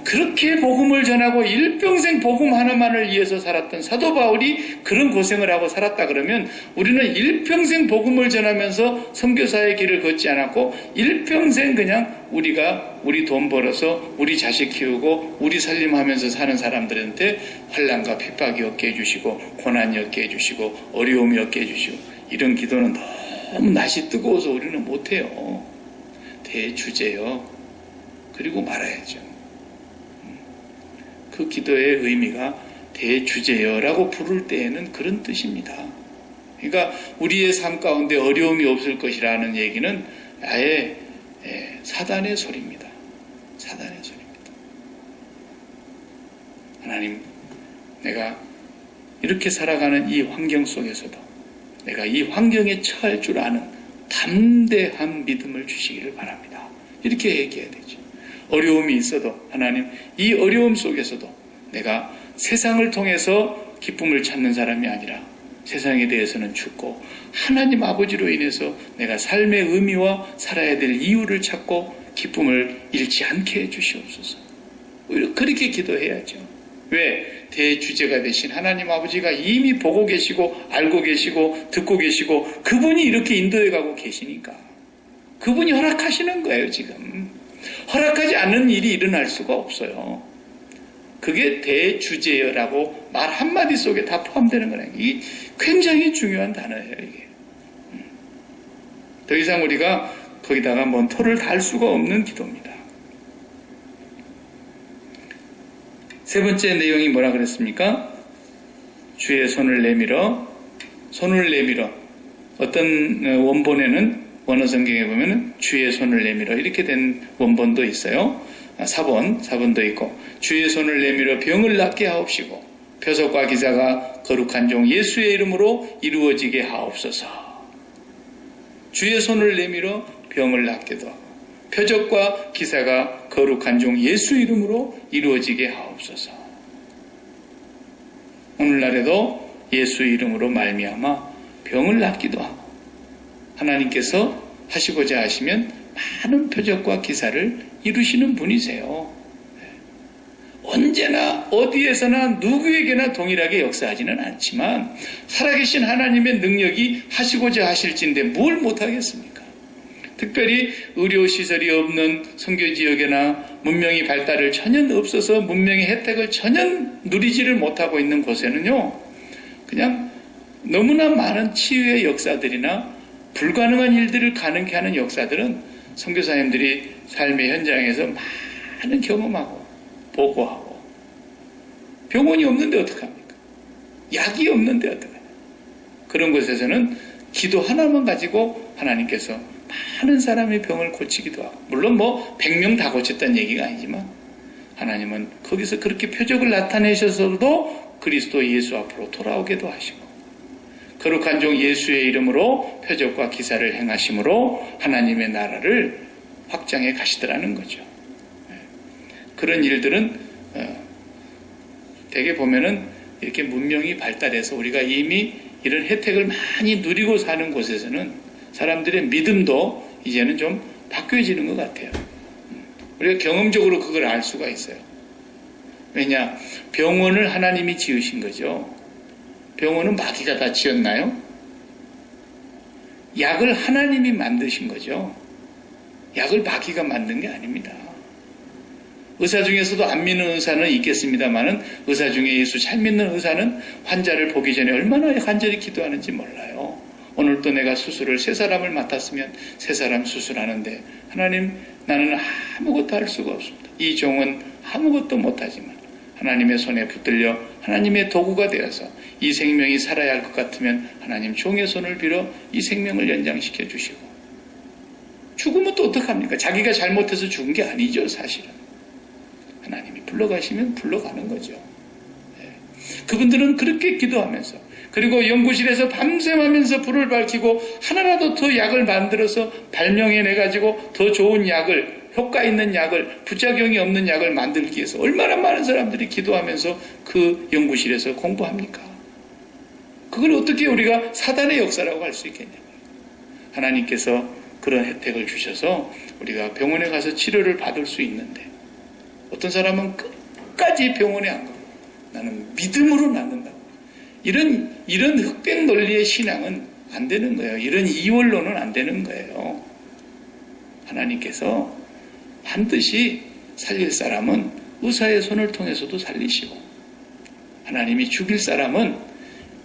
그렇게 복음을 전하고 일평생 복음 하나만을 위해서 살았던 사도 바울이 그런 고생을 하고 살았다 그러면 우리는 일평생 복음을 전하면서 선교사의 길을 걷지 않았고 일평생 그냥 우리가 우리 돈 벌어서 우리 자식 키우고 우리 살림하면서 사는 사람들한테 환난과 핍박이 없게 해주시고 고난이 없게 해주시고 어려움이 없게 해주시고 이런 기도는 너무 날씨 뜨거워서 우리는 못해요. 대주제여. 그리고 말아야죠. 그 기도의 의미가 대주제여라고 부를 때에는 그런 뜻입니다. 그러니까 우리의 삶 가운데 어려움이 없을 것이라는 얘기는 아예 사단의 소리입니다. 사단의 소리입니다. 하나님, 내가 이렇게 살아가는 이 환경 속에서도 내가 이 환경에 처할 줄 아는 담대한 믿음을 주시기를 바랍니다. 이렇게 얘기해야 되죠. 어려움이 있어도 하나님, 이 어려움 속에서도 내가 세상을 통해서 기쁨을 찾는 사람이 아니라 세상에 대해서는 죽고 하나님 아버지로 인해서 내가 삶의 의미와 살아야 될 이유를 찾고 기쁨을 잃지 않게 해주시옵소서. 그렇게 기도해야죠. 왜? 대주제가 되신 하나님 아버지가 이미 보고 계시고 알고 계시고 듣고 계시고 그분이 이렇게 인도해 가고 계시니까 그분이 허락하시는 거예요. 지금 허락하지 않는 일이 일어날 수가 없어요. 그게 대주제여라고 말 한마디 속에 다 포함되는 거예요. 이 굉장히 중요한 단어예요. 이게 더 이상 우리가 거기다가 뭔 토를 달 수가 없는 기도입니다. 세 번째 내용이 뭐라 그랬습니까? 주의 손을 내밀어 어떤 원본에는 원어 성경에 보면은 주의 손을 내밀어 이렇게 된 원본도 있어요. 사본도 있고 주의 손을 내밀어 병을 낫게 하옵시고 표적과 기사가 거룩한 종 예수의 이름으로 이루어지게 하옵소서. 주의 손을 내밀어 병을 낫게도 하고 표적과 기사가 거룩한 종 예수 이름으로 이루어지게 하옵소서. 오늘날에도 예수 이름으로 말미암아 병을 낫기도 하고 하나님께서 하시고자 하시면 많은 표적과 기사를 이루시는 분이세요. 언제나 어디에서나 누구에게나 동일하게 역사하지는 않지만 살아계신 하나님의 능력이 하시고자 하실진데 뭘 못하겠습니까? 특별히 의료시설이 없는 선교지역이나 문명이 발달을 전혀 없어서 문명의 혜택을 전혀 누리지를 못하고 있는 곳에는요, 그냥 너무나 많은 치유의 역사들이나 불가능한 일들을 가능케 하는 역사들은 선교사님들이 삶의 현장에서 많은 경험하고 보고하고 병원이 없는데 어떡합니까? 약이 없는데 어떡하냐? 그런 곳에서는 기도 하나만 가지고 하나님께서 많은 사람의 병을 고치기도 하고 물론 100명 다 고쳤다는 얘기가 아니지만 하나님은 거기서 그렇게 표적을 나타내셔서도 그리스도 예수 앞으로 돌아오게도 하시고 거룩한 종 예수의 이름으로 표적과 기사를 행하심으로 하나님의 나라를 확장해 가시더라는 거죠. 그런 일들은 대개 보면은 이렇게 문명이 발달해서 우리가 이미 이런 혜택을 많이 누리고 사는 곳에서는 사람들의 믿음도 이제는 좀 바뀌어지는 것 같아요. 우리가 경험적으로 그걸 알 수가 있어요. 왜냐? 병원을 하나님이 지으신 거죠. 병원은 마귀가 다 지었나요? 약을 하나님이 만드신 거죠. 약을 마귀가 만든 게 아닙니다. 의사 중에서도 안 믿는 의사는 있겠습니다만은 의사 중에 예수 잘 믿는 의사는 환자를 보기 전에 얼마나 간절히 기도하는지 몰라요. 오늘 또 내가 수술을 3사람을 맡았으면 3사람 수술하는데 하나님 나는 아무것도 할 수가 없습니다. 이 종은 아무것도 못하지만 하나님의 손에 붙들려 하나님의 도구가 되어서 이 생명이 살아야 할 것 같으면 하나님 종의 손을 빌어 이 생명을 연장시켜 주시고 죽으면 또 어떡합니까? 자기가 잘못해서 죽은 게 아니죠. 사실은 하나님이 불러가시면 불러가는 거죠. 그분들은 그렇게 기도하면서 그리고 연구실에서 밤샘 하면서 불을 밝히고 하나라도 더 약을 만들어서 발명해내가지고 더 좋은 약을 효과 있는 약을 부작용이 없는 약을 만들기 위해서 얼마나 많은 사람들이 기도하면서 그 연구실에서 공부합니까? 그걸 어떻게 우리가 사단의 역사라고 할 수 있겠냐고요. 하나님께서 그런 혜택을 주셔서 우리가 병원에 가서 치료를 받을 수 있는데 어떤 사람은 끝까지 병원에 안 가고 나는 믿음으로 낫는다고. 이런 흑백 논리의 신앙은 안 되는 거예요. 이런 이원론은 안 되는 거예요. 하나님께서 반드시 살릴 사람은 의사의 손을 통해서도 살리시고 하나님이 죽일 사람은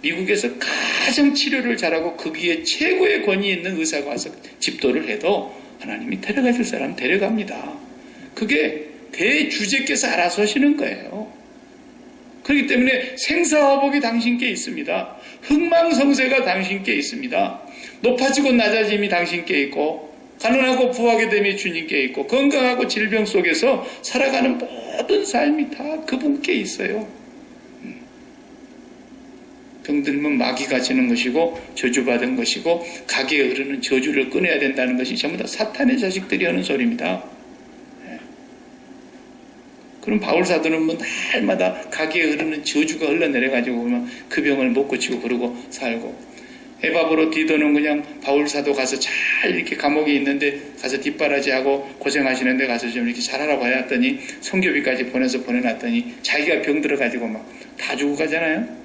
미국에서 가장 치료를 잘하고 거기에 최고의 권위 있는 의사가 와서 집도를 해도 하나님이 데려가실 사람 데려갑니다. 그게 대주제께서 알아서 하시는 거예요. 그렇기 때문에 생사화복이 당신께 있습니다. 흥망성쇠가 당신께 있습니다. 높아지고 낮아짐이 당신께 있고, 가난하고 부하게 됨이 주님께 있고, 건강하고 질병 속에서 살아가는 모든 삶이 다 그분께 있어요. 병들면 마귀가 지는 것이고 저주받은 것이고 가게에 흐르는 저주를 끊어야 된다는 것이 전부 다 사탄의 자식들이 하는 소리입니다. 그럼 바울 사도는 뭐 날마다 가게에 흐르는 저주가 흘러내려가지고 보면 그 병을 못 고치고 그러고 살고, 에바브로 디도는 그냥 바울 사도 가서 잘 이렇게 감옥에 있는데 가서 뒷바라지하고 고생하시는데 가서 좀 이렇게 잘하라고 해놨더니 성교비까지 보내놨더니 자기가 병 들어가지고 막 다 죽고 가잖아요.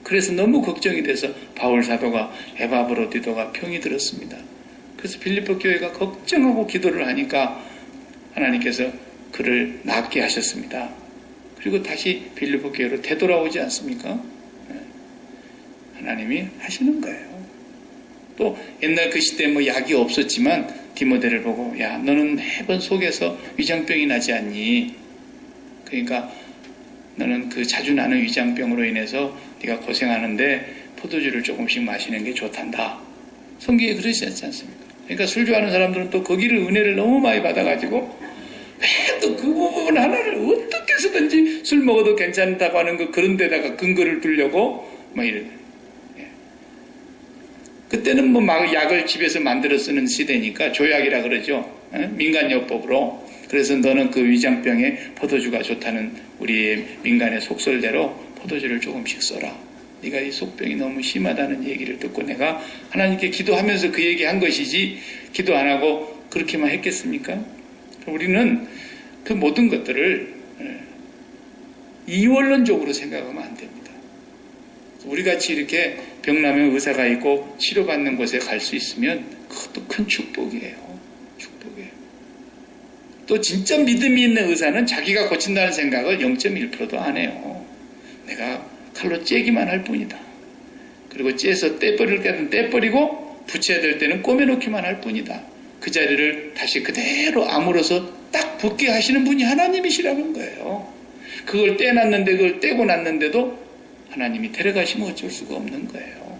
그래서 너무 걱정이 돼서 바울 사도가 에바브로 디도가 병이 들었습니다. 그래서 빌립보 교회가 걱정하고 기도를 하니까 하나님께서 그를 낫게 하셨습니다. 그리고 다시 빌립보 교회로 되돌아오지 않습니까? 하나님이 하시는 거예요. 또 옛날 그 시대에 뭐 약이 없었지만 디모데를 보고, 야, 너는 매번 속에서 위장병이 나지 않니? 그러니까 너는 그 자주 나는 위장병으로 인해서 네가 고생하는데 포도주를 조금씩 마시는 게 좋단다. 성경에 그러지 않습니까? 그러니까 술 좋아하는 사람들은 또 거기를 은혜를 너무 많이 받아가지고 왜 또 그 부분 하나를 어떻게 해서든지 술 먹어도 괜찮다고 하는 그런 데다가 근거를 두려고 막 이래. 그때는 뭐 막 약을 집에서 만들어 쓰는 시대니까 조약이라 그러죠. 민간요법으로. 그래서 너는 그 위장병에 포도주가 좋다는 우리의 민간의 속설대로 포도주를 조금씩 써라. 네가 이 속병이 너무 심하다는 얘기를 듣고 내가 하나님께 기도하면서 그 얘기한 것이지, 기도 안 하고 그렇게만 했겠습니까? 우리는 그 모든 것들을 이원론적으로 생각하면 안 됩니다. 우리같이 이렇게 병나면 의사가 있고 치료받는 곳에 갈 수 있으면 그것도 큰 축복이에요. 축복이에요. 또 진짜 믿음이 있는 의사는 자기가 고친다는 생각을 0.1%도 안 해요. 내가 칼로 째기만 할 뿐이다. 그리고 째서 떼버릴 때는 떼버리고 붙여야 될 때는 꼬매놓기만 할 뿐이다. 그 자리를 다시 그대로 아물어서 딱 붙게 하시는 분이 하나님이시라는 거예요. 그걸 떼놨는데, 그걸 떼고 났는데도 하나님이 데려가시면 어쩔 수가 없는 거예요.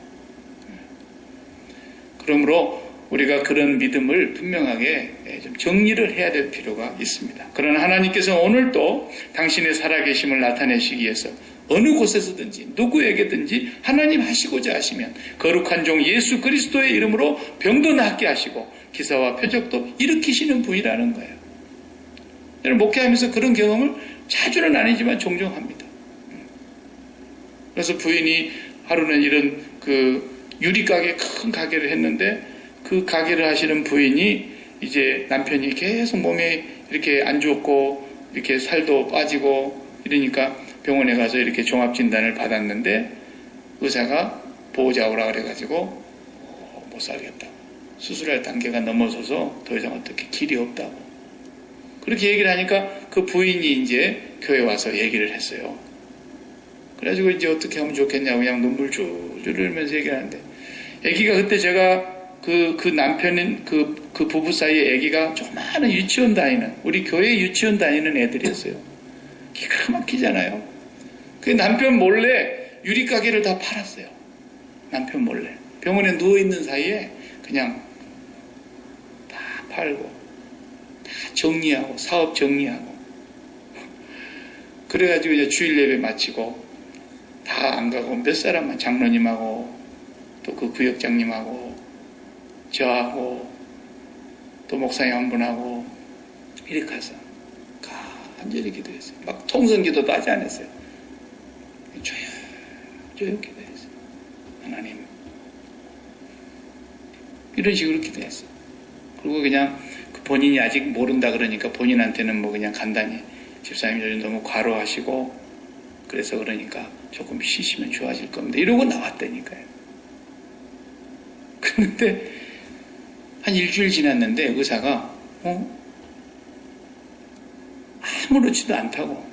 그러므로 우리가 그런 믿음을 분명하게 좀 정리를 해야 될 필요가 있습니다. 그러나 하나님께서 오늘도 당신의 살아계심을 나타내시기 위해서 어느 곳에서든지 누구에게든지 하나님 하시고자 하시면 거룩한 종 예수 그리스도의 이름으로 병도 낫게 하시고 기사와 표적도 일으키시는 분이라는 거예요. 저는 목회하면서 그런 경험을 자주는 아니지만 종종 합니다. 그래서 부인이 하루는 이런 그 유리가게 큰 가게를 했는데, 그 가게를 하시는 부인이 이제 남편이 계속 몸에 이렇게 안 좋고 이렇게 살도 빠지고 이러니까 병원에 가서 이렇게 종합진단을 받았는데 의사가 보호자 오라 그래가지고 못 살겠다. 수술할 단계가 넘어서서 더 이상 어떻게 길이 없다고. 그렇게 얘기를 하니까 그 부인이 이제 교회 와서 얘기를 했어요. 그래가지고 이제 어떻게 하면 좋겠냐고 그냥 눈물 줄줄 흘리면서 얘기하는데, 아기가 그때 제가 그 남편인 그 부부 사이에 아기가 조그마한 유치원 다니는, 우리 교회 유치원 다니는 애들이었어요. 기가 막히잖아요. 그 남편 몰래 유리가게를 다 팔았어요. 남편 몰래. 병원에 누워있는 사이에 그냥 다 팔고, 다 정리하고, 사업 정리하고. 그래가지고 이제 주일 예배 마치고, 다 안 가고 몇 사람만, 장로님하고 또 그 구역장님하고 저하고 또 목사님 한 분하고 이렇게 가서 간절히 기도했어요. 막 통성기도도 하지 않았어요. 조용히 기도했어요. 하나님, 이런 식으로 기도했어요. 그리고 그냥 본인이 아직 모른다 그러니까 본인한테는 뭐 그냥 간단히, 집사님 요즘 너무 과로하시고 그래서 그러니까 조금 쉬시면 좋아질 겁니다. 이러고 나왔다니까요. 그런데 한 일주일 지났는데 의사가 아무렇지도 않다고,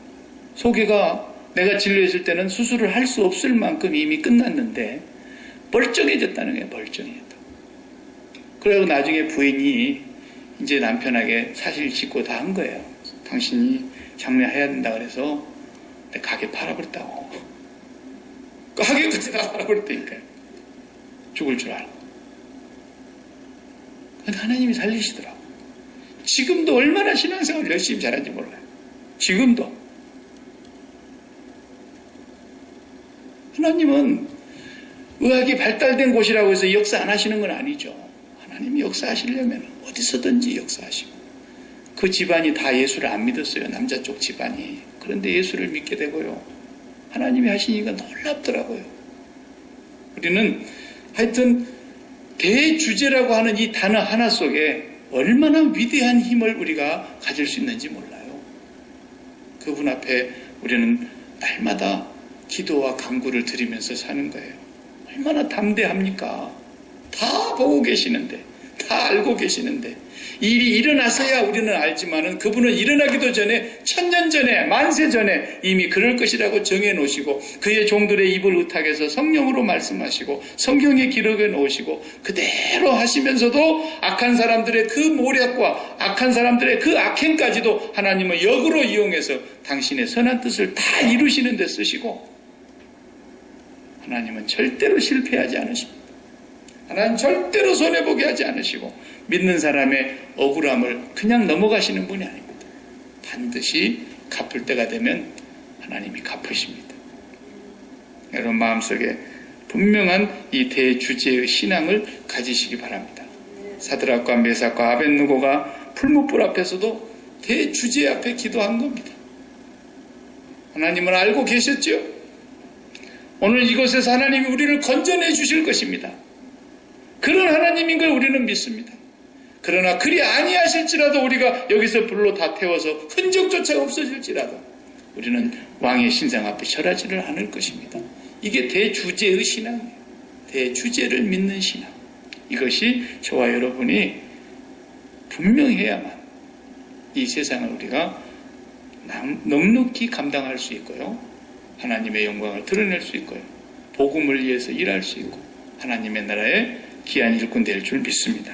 소개가 내가 진료했을 때는 수술을 할 수 없을 만큼 이미 끝났는데 멀쩡해졌다는 거예요. 멀쩡해졌다. 그리고 나중에 부인이 이제 남편에게 사실 짓고 다 한 거예요. 당신이 장례해야 된다 그래서 내 가게 팔아버렸다고. 가게까지 다 팔아버렸다니까요. 죽을 줄 알고. 근데 하나님이 살리시더라고. 지금도 얼마나 신앙생활을 열심히 잘하는지 몰라요. 지금도. 하나님은 의학이 발달된 곳이라고 해서 역사 안 하시는 건 아니죠. 하나님이 역사하시려면 어디서든지 역사하시고. 그 집안이 다 예수를 안 믿었어요. 남자 쪽 집안이. 그런데 예수를 믿게 되고요. 하나님이 하시니까 놀랍더라고요. 우리는 하여튼 대주제라고 하는 이 단어 하나 속에 얼마나 위대한 힘을 우리가 가질 수 있는지 몰라요. 그분 앞에 우리는 날마다 기도와 간구를 드리면서 사는 거예요. 얼마나 담대합니까? 다 보고 계시는데, 다 알고 계시는데, 일이 일어나서야 우리는 알지만은 그분은 일어나기도 전에 천년 전에 만세 전에 이미 그럴 것이라고 정해 놓으시고 그의 종들의 입을 의탁해서 성령으로 말씀하시고 성경에 기록해 놓으시고 그대로 하시면서도 악한 사람들의 그 모략과 악한 사람들의 그 악행까지도 하나님은 역으로 이용해서 당신의 선한 뜻을 다 이루시는 데 쓰시고 하나님은 절대로 실패하지 않으십니다. 하나님 절대로 손해보게 하지 않으시고 믿는 사람의 억울함을 그냥 넘어가시는 분이 아닙니다. 반드시 갚을 때가 되면 하나님이 갚으십니다. 여러분 마음속에 분명한 이 대주제의 신앙을 가지시기 바랍니다. 사드락과 메삭과 아벳느고가 풀무불 앞에서도 대주제 앞에 기도한 겁니다. 하나님은 알고 계셨죠? 오늘 이곳에서 하나님이 우리를 건져내 주실 것입니다. 그런 하나님인 걸 우리는 믿습니다. 그러나 그리 아니하실지라도 우리가 여기서 불로 다 태워서 흔적조차 없어질지라도 우리는 왕의 신상 앞에 절하지를 않을 것입니다. 이게 대주제의 신앙이에요. 대주제를 믿는 신앙. 이것이 저와 여러분이 분명해야만 이 세상을 우리가 넉넉히 감당할 수 있고요. 하나님의 영광을 드러낼 수 있고요. 복음을 위해서 일할 수 있고 하나님의 나라의 귀한 일꾼 될 줄 믿습니다.